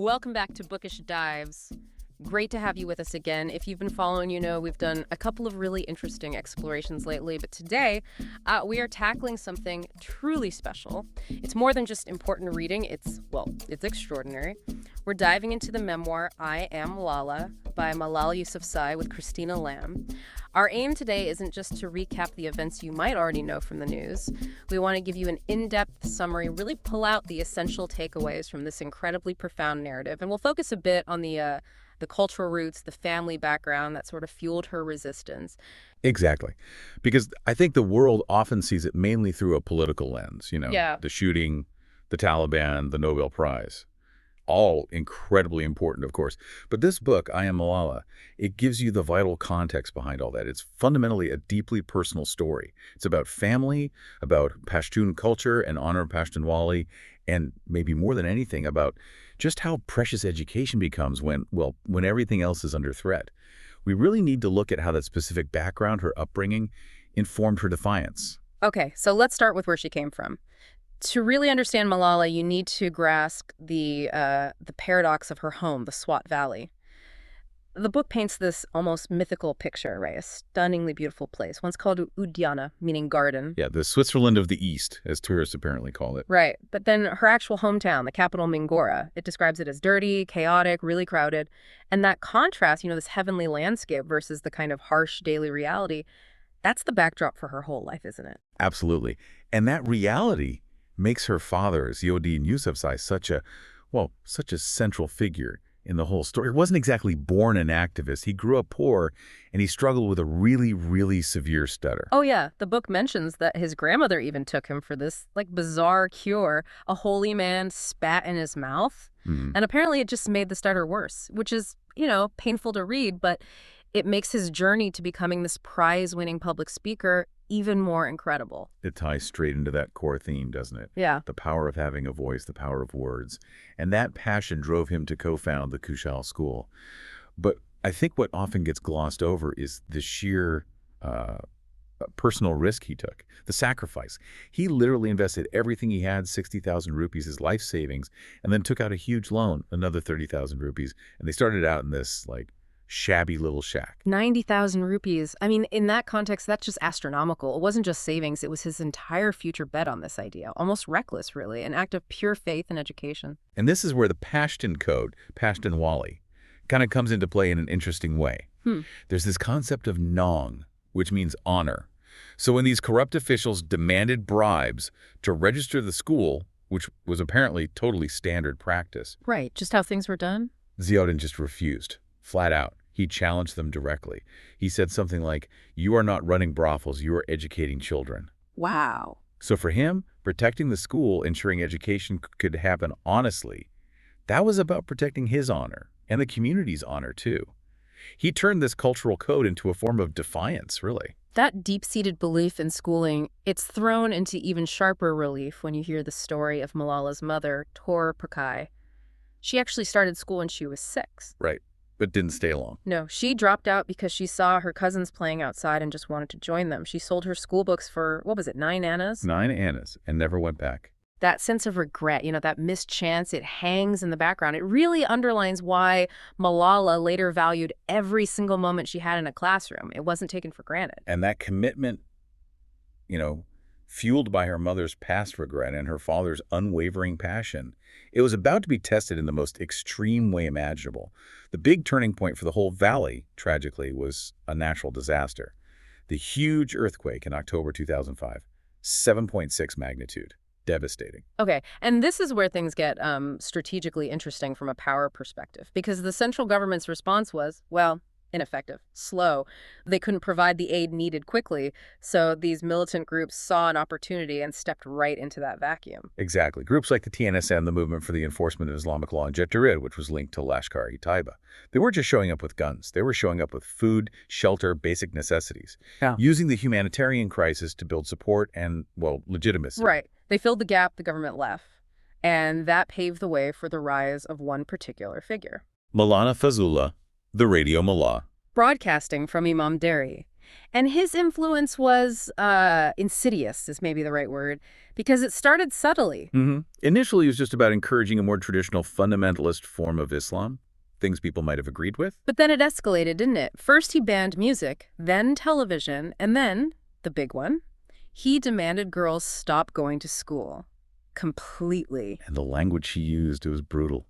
Welcome back to Bookish Dives. Great to have you with us again. If you've been following, you know we've done a couple of really interesting explorations lately, but today we are tackling something truly special. It's more than just important reading. It's extraordinary. We're diving into the memoir I Am Malala by Malala Yousafzai with Christina Lamb. Our aim today isn't just to recap the events you might already know from the news. We want to give you an in-depth summary, really pull out the essential takeaways from this incredibly profound narrative, and we'll focus a bit on the cultural roots, the family background that sort of fueled her resistance. Exactly. Because I think the world often sees it mainly through a political lens, Yeah. The shooting, the Taliban, the Nobel Prize. All incredibly important, of course. But this book, I Am Malala, it gives you the vital context behind all that. It's fundamentally a deeply personal story. It's about family, about Pashtun culture and honor of Pashtun, and maybe more than anything about just how precious education becomes when everything else is under threat. We really need to look at how that specific background, her upbringing, informed her defiance. Okay, so let's start with where she came from. To really understand Malala, you need to grasp the paradox of her home, the Swat Valley. The book paints this almost mythical picture, right? A stunningly beautiful place, once called Udyana, meaning garden. Yeah, the Switzerland of the East, as tourists apparently call it. Right, but then her actual hometown, the capital Mingora, it describes it as dirty, chaotic, really crowded. And that contrast, this heavenly landscape versus the kind of harsh daily reality, that's the backdrop for her whole life, isn't it? Absolutely. And that reality makes her father, Ziauddin Yousafzai, such a central figure in the whole story. He wasn't exactly born an activist. He grew up poor, and he struggled with a really, really severe stutter. Oh, yeah. The book mentions that his grandmother even took him for this, bizarre cure. A holy man spat in his mouth, and apparently it just made the stutter worse, which is, painful to read, but it makes his journey to becoming this prize-winning public speaker even more incredible. It ties straight into that core theme, doesn't it? Yeah. The power of having a voice, the power of words. And that passion drove him to co-found the Khushal School. But I think what often gets glossed over is the sheer personal risk he took, the sacrifice. He literally invested everything he had, 60,000 rupees, his life savings, and then took out a huge loan, another 30,000 rupees. And they started out in this, shabby little shack. 90,000 rupees. I mean, in that context, that's just astronomical. It wasn't just savings. It was his entire future bet on this idea. Almost reckless, really. An act of pure faith and education. And this is where the Pashtun code, Pashtun, kind of comes into play in an interesting way. There's this concept of nong, which means honor. So when these corrupt officials demanded bribes to register the school, which was apparently totally standard practice. Right. Just how things were done? Ziauddin just refused. Flat out. He challenged them directly. He said something like, "You are not running brothels, you are educating children." Wow. So for him, protecting the school, ensuring education could happen honestly, that was about protecting his honor and the community's honor too. He turned this cultural code into a form of defiance, really. That deep-seated belief in schooling, it's thrown into even sharper relief when you hear the story of Malala's mother, Tor Prakai. She actually started school when she was 6. Right. But didn't stay long. No, she dropped out because she saw her cousins playing outside and just wanted to join them. She sold her school books for, 9 annas? 9 annas, and never went back. That sense of regret, that missed chance, it hangs in the background. It really underlines why Malala later valued every single moment she had in a classroom. It wasn't taken for granted. And that commitment, fueled by her mother's past regret and her father's unwavering passion, it was about to be tested in the most extreme way imaginable. The big turning point for the whole valley, tragically, was a natural disaster. The huge earthquake in October 2005, 7.6 magnitude. Devastating. Okay, and this is where things get strategically interesting from a power perspective, because the central government's response was, ineffective, slow. They couldn't provide the aid needed quickly, so these militant groups saw an opportunity and stepped right into that vacuum. Exactly. Groups like the TNSM, the Movement for the Enforcement of Islamic Law in Jet Tahrir, which was linked to Lashkar-e-Taiba. They weren't just showing up with guns. They were showing up with food, shelter, basic necessities, using the humanitarian crisis to build support and, legitimacy. Right. They filled the gap the government left, and that paved the way for the rise of one particular figure. Maulana Fazlullah, the Radio Mullah. Broadcasting from Imam Dari. And his influence was insidious, is maybe the right word, because it started subtly. Initially, it was just about encouraging a more traditional fundamentalist form of Islam, things people might have agreed with. But then it escalated, didn't it? First he banned music, then television, and then, the big one, he demanded girls stop going to school. Completely. And the language he used, it was brutal.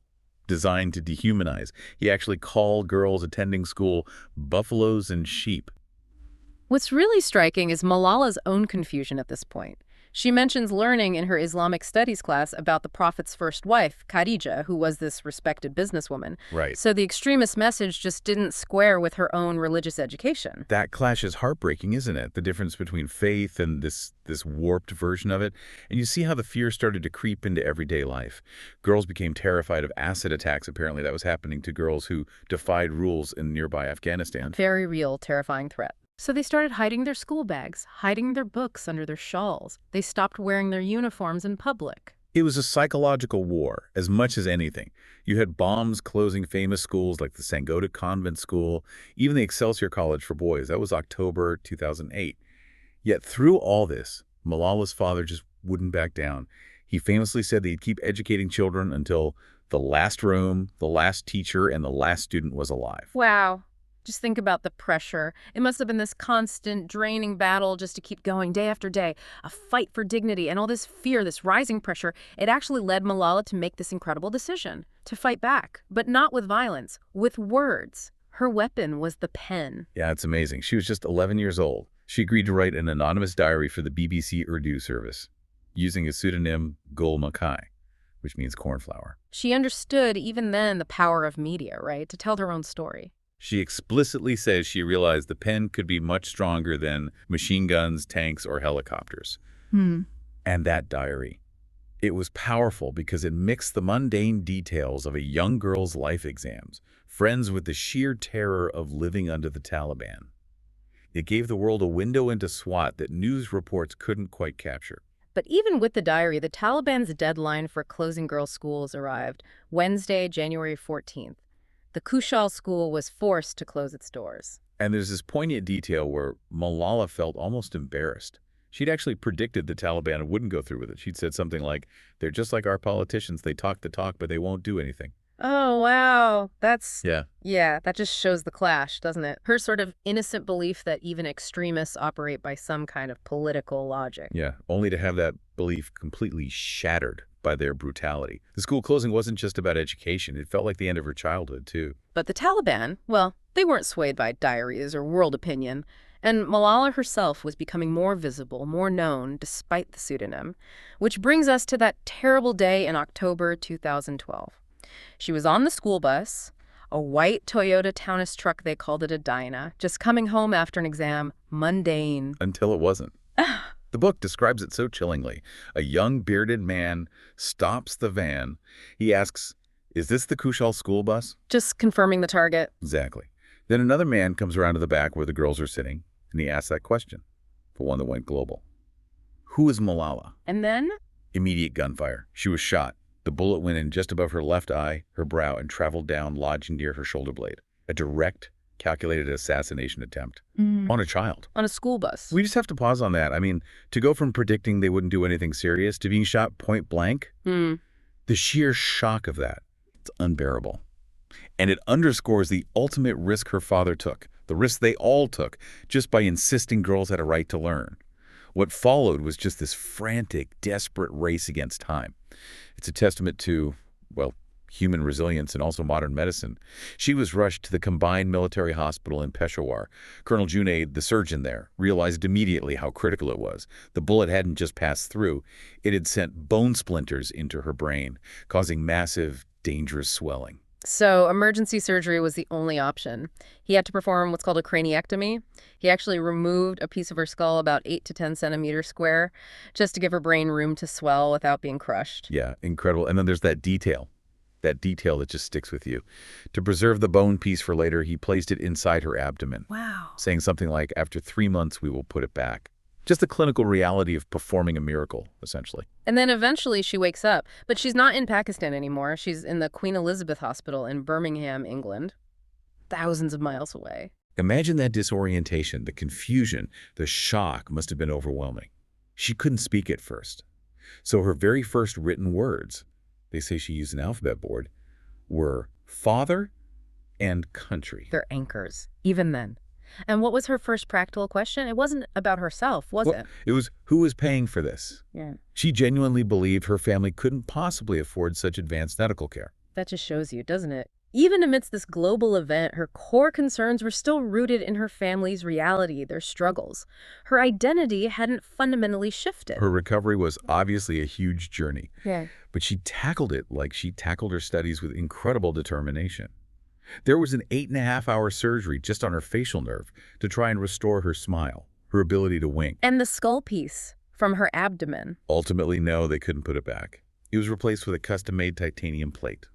Designed to dehumanize. He actually called girls attending school buffaloes and sheep. What's really striking is Malala's own confusion at this point. She mentions learning in her Islamic studies class about the Prophet's first wife, Khadija, who was this respected businesswoman. Right. So the extremist message just didn't square with her own religious education. That clash is heartbreaking, isn't it? The difference between faith and this warped version of it. And you see how the fear started to creep into everyday life. Girls became terrified of acid attacks, apparently. That was happening to girls who defied rules in nearby Afghanistan. Very real, terrifying threat. So they started hiding their school bags, hiding their books under their shawls. They stopped wearing their uniforms in public. It was a psychological war, as much as anything. You had bombs closing famous schools like the Sangota Convent School, even the Excelsior College for Boys. That was October 2008. Yet through all this, Malala's father just wouldn't back down. He famously said that he'd keep educating children until the last room, the last teacher, and the last student was alive. Wow. Just think about the pressure. It must have been this constant, draining battle just to keep going day after day, a fight for dignity, and all this fear, this rising pressure. It actually led Malala to make this incredible decision, to fight back, but not with violence, with words. Her weapon was the pen. Yeah, it's amazing. She was just 11 years old. She agreed to write an anonymous diary for the BBC Urdu service, using a pseudonym Gul Makai, which means cornflower. She understood even then the power of media, right, to tell her own story. She explicitly says she realized the pen could be much stronger than machine guns, tanks, or helicopters. And that diary, it was powerful because it mixed the mundane details of a young girl's life exams, friends with the sheer terror of living under the Taliban. It gave the world a window into Swat that news reports couldn't quite capture. But even with the diary, the Taliban's deadline for closing girls' schools arrived, Wednesday, January 14th. The Khushal School was forced to close its doors. And there's this poignant detail where Malala felt almost embarrassed. She'd actually predicted the Taliban wouldn't go through with it. She'd said something like, they're just like our politicians. They talk the talk, but they won't do anything. Oh, wow. Yeah, that just shows the clash, doesn't it? Her sort of innocent belief that even extremists operate by some kind of political logic. Yeah, only to have that belief completely shattered by their brutality. The school closing wasn't just about education. It felt like the end of her childhood, too. But the Taliban, well, they weren't swayed by diaries or world opinion. And Malala herself was becoming more visible, more known, despite the pseudonym. Which brings us to that terrible day in October 2012. She was on the school bus, a white Toyota Taunus truck, they called it a Dyna, just coming home after an exam, mundane. Until it wasn't. The book describes it so chillingly. A young bearded man stops the van. He asks, is this the Khushal school bus? Just confirming the target. Exactly. Then another man comes around to the back where the girls are sitting, and he asks that question, the one that went global. Who is Malala? And then? Immediate gunfire. She was shot. The bullet went in just above her left eye, her brow, and traveled down, lodging near her shoulder blade. A direct, calculated assassination attempt on a child. On a school bus. We just have to pause on that. I mean, to go from predicting they wouldn't do anything serious to being shot point blank, the sheer shock of that, it's unbearable. And it underscores the ultimate risk her father took, the risk they all took, just by insisting girls had a right to learn. What followed was just this frantic, desperate race against time. It's a testament to, well, human resilience and also modern medicine. She was rushed to the combined military hospital in Peshawar. Colonel Junaid, the surgeon there, realized immediately how critical it was. The bullet hadn't just passed through. It had sent bone splinters into her brain, causing massive, dangerous swelling. So emergency surgery was the only option. He had to perform what's called a craniectomy. He actually removed a piece of her skull about 8 to 10 centimeters square just to give her brain room to swell without being crushed. Yeah, incredible. And then there's that detail that just sticks with you. To preserve the bone piece for later, he placed it inside her abdomen. Wow. Saying something like, after 3 months, we will put it back. Just the clinical reality of performing a miracle, essentially. And then eventually she wakes up, but she's not in Pakistan anymore. She's in the Queen Elizabeth Hospital in Birmingham, England, thousands of miles away. Imagine that disorientation, the confusion, the shock must have been overwhelming. She couldn't speak at first. So her very first written words, they say she used an alphabet board, were father and country. They're anchors, even then. And what was her first practical question? It wasn't about herself, was it? It was who was paying for this? Yeah. She genuinely believed her family couldn't possibly afford such advanced medical care. That just shows you, doesn't it? Even amidst this global event, her core concerns were still rooted in her family's reality, their struggles. Her identity hadn't fundamentally shifted. Her recovery was obviously a huge journey, Yeah. but she tackled it like she tackled her studies with incredible determination. There was an 8.5-hour surgery just on her facial nerve to try and restore her smile, her ability to wink. And the skull piece from her abdomen. Ultimately, no, they couldn't put it back. It was replaced with a custom-made titanium plate,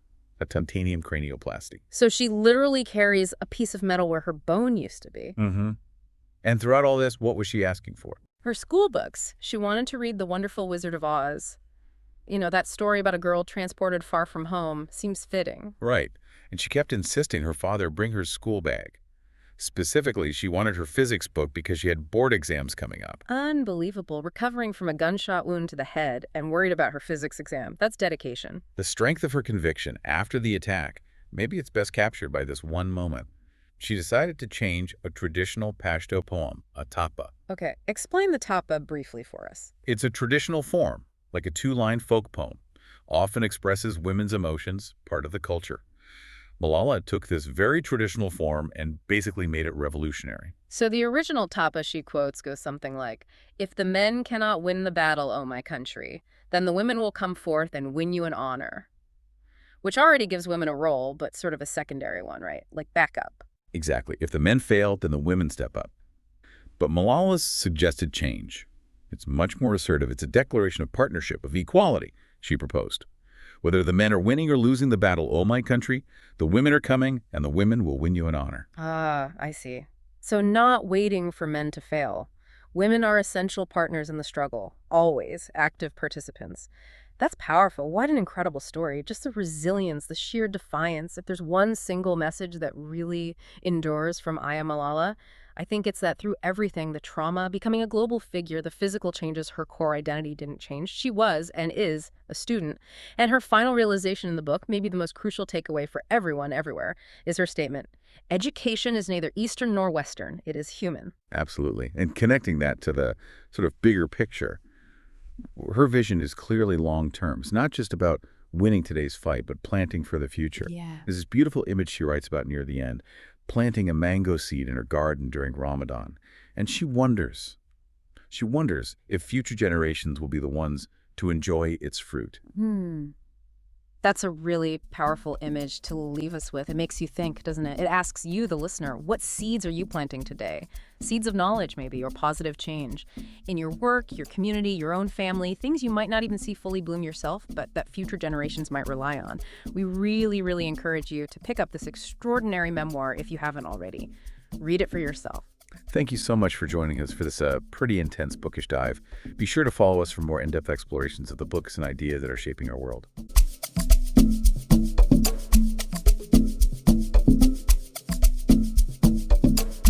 a titanium cranioplasty. So she literally carries a piece of metal where her bone used to be. Mm-hmm. And throughout all this, what was she asking for? Her school books. She wanted to read The Wonderful Wizard of Oz. You know, that story about a girl transported far from home seems fitting. Right. And she kept insisting her father bring her school bag. Specifically, she wanted her physics book because she had board exams coming up. Unbelievable. Recovering from a gunshot wound to the head and worried about her physics exam. That's dedication. The strength of her conviction after the attack, maybe it's best captured by this one moment. She decided to change a traditional Pashto poem, a tapa. Okay, explain the tapa briefly for us. It's a traditional form, like a 2-line folk poem, often expresses women's emotions, part of the culture. Malala took this very traditional form and basically made it revolutionary. So the original tapa she quotes goes something like, "If the men cannot win the battle, O my country, then the women will come forth and win you an honor." Which already gives women a role, but sort of a secondary one, right? Like backup. Exactly. If the men fail, then the women step up. But Malala's suggested change. It's much more assertive. It's a declaration of partnership, of equality, she proposed. Whether the men are winning or losing the battle, O my country, the women are coming, and the women will win you an honor. Ah, I see. So not waiting for men to fail. Women are essential partners in the struggle, always active participants. That's powerful. What an incredible story. Just the resilience, the sheer defiance. If there's one single message that really endures from Am Malala, I think it's that through everything, the trauma, becoming a global figure, the physical changes, her core identity didn't change. She was and is a student. And her final realization in the book, maybe the most crucial takeaway for everyone everywhere, is her statement: education is neither Eastern nor Western. It is human. Absolutely. And connecting that to the sort of bigger picture, her vision is clearly long-term. It's not just about winning today's fight, but planting for the future. Yeah. There's this beautiful image she writes about near the end, planting a mango seed in her garden during Ramadan. And she wonders if future generations will be the ones to enjoy its fruit. That's a really powerful image to leave us with. It makes you think, doesn't it? It asks you, the listener, what seeds are you planting today? Seeds of knowledge, maybe, or positive change. In your work, your community, your own family, things you might not even see fully bloom yourself, but that future generations might rely on. We really, really encourage you to pick up this extraordinary memoir if you haven't already. Read it for yourself. Thank you so much for joining us for this pretty intense bookish dive. Be sure to follow us for more in-depth explorations of the books and ideas that are shaping our world.